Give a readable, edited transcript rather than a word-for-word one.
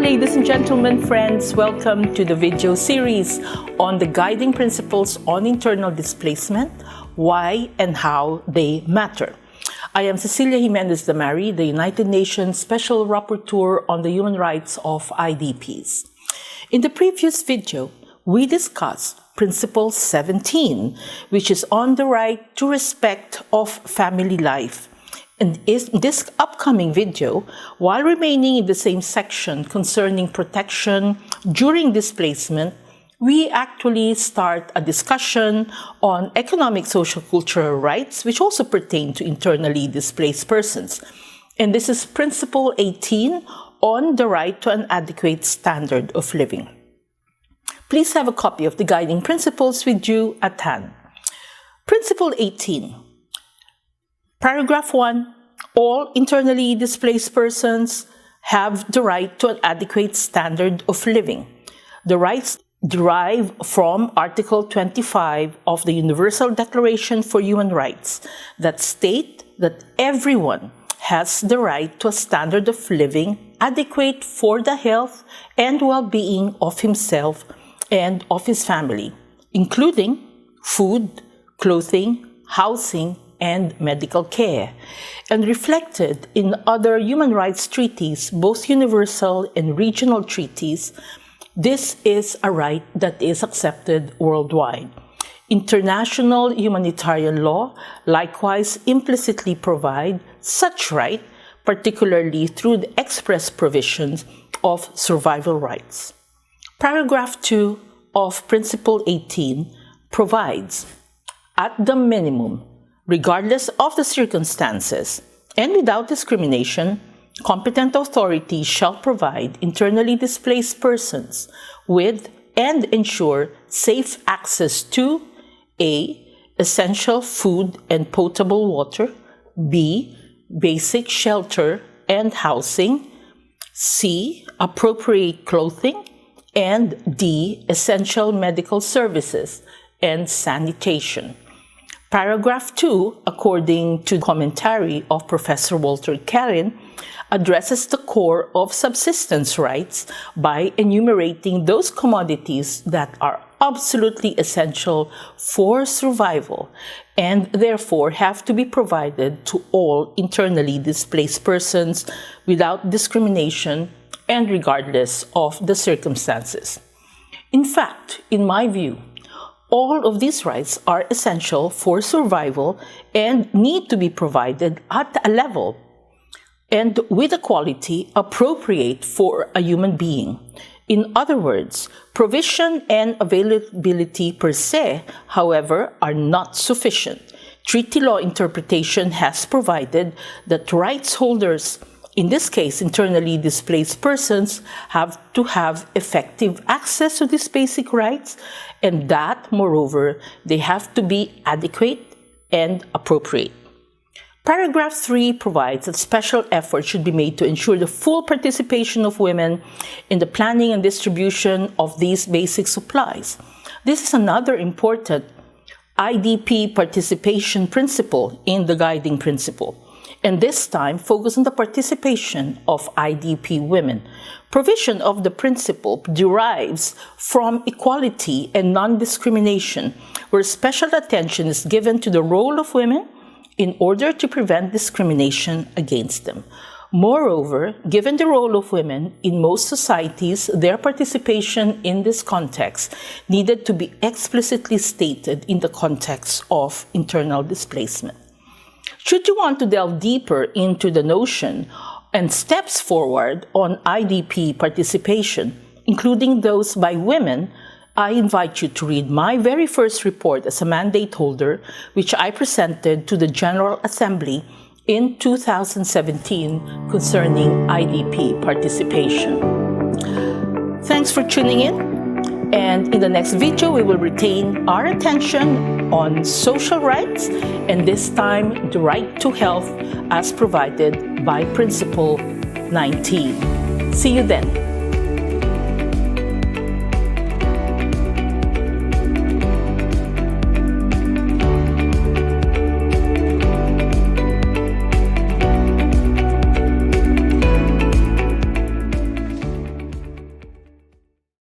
ladies and gentlemen, friends. Welcome to the video series on the guiding principles on internal displacement, why and how they matter. I am Cecilia Jimenez-Damary, the United Nations Special Rapporteur on the Human Rights of IDPs. In the previous video, we discussed Principle 17, which is on the right to respect of family life. In this upcoming video, while remaining in the same section concerning protection during displacement, we actually start a discussion on economic, social, cultural rights, which also pertain to internally displaced persons. And this is Principle 18 on the right to an adequate standard of living. Please have a copy of the guiding principles with you at hand. Principle 18. Paragraph 1, all internally displaced persons have the right to an adequate standard of living. The rights derive from Article 25 of the Universal Declaration for Human Rights that state that everyone has the right to a standard of living adequate for the health and well-being of himself and of his family, including food, clothing, housing, and medical care, and reflected in other human rights treaties, both universal and regional treaties. This is a right that is accepted worldwide. International humanitarian law likewise implicitly provide such right, particularly through the express provisions of survival rights. Paragraph 2 of Principle 18 provides, at the minimum, regardless of the circumstances and without discrimination, competent authorities shall provide internally displaced persons with and ensure safe access to A. Essential food and potable water, B. Basic shelter and housing, C. Appropriate clothing, and D. Essential medical services and sanitation. Paragraph 2, according to the commentary of Professor Walter Karin, addresses the core of subsistence rights by enumerating those commodities that are absolutely essential for survival and therefore have to be provided to all internally displaced persons without discrimination and regardless of the circumstances. In fact, in my view, all of these rights are essential for survival and need to be provided at a level and with a quality appropriate for a human being. In other words, provision and availability per se, however, are not sufficient. Treaty law interpretation has provided that rights holders, in this case internally displaced persons, have to have effective access to these basic rights, and that, moreover, they have to be adequate and appropriate. Paragraph 3 provides that special effort should be made to ensure the full participation of women in the planning and distribution of these basic supplies. This is another important IDP participation principle in the guiding principle, and this time focus on the participation of IDP women. Provision of the principle derives from equality and non-discrimination, where special attention is given to the role of women in order to prevent discrimination against them. Moreover, given the role of women in most societies, their participation in this context needed to be explicitly stated in the context of internal displacement. Should you want to delve deeper into the notion and steps forward on IDP participation, including those by women, I invite you to read my very first report as a mandate holder, which I presented to the General Assembly in 2017 concerning IDP participation. Thanks for tuning in, and in the next video we will retain our attention on social rights, and this time the right to health as provided by Principle 19. See you then.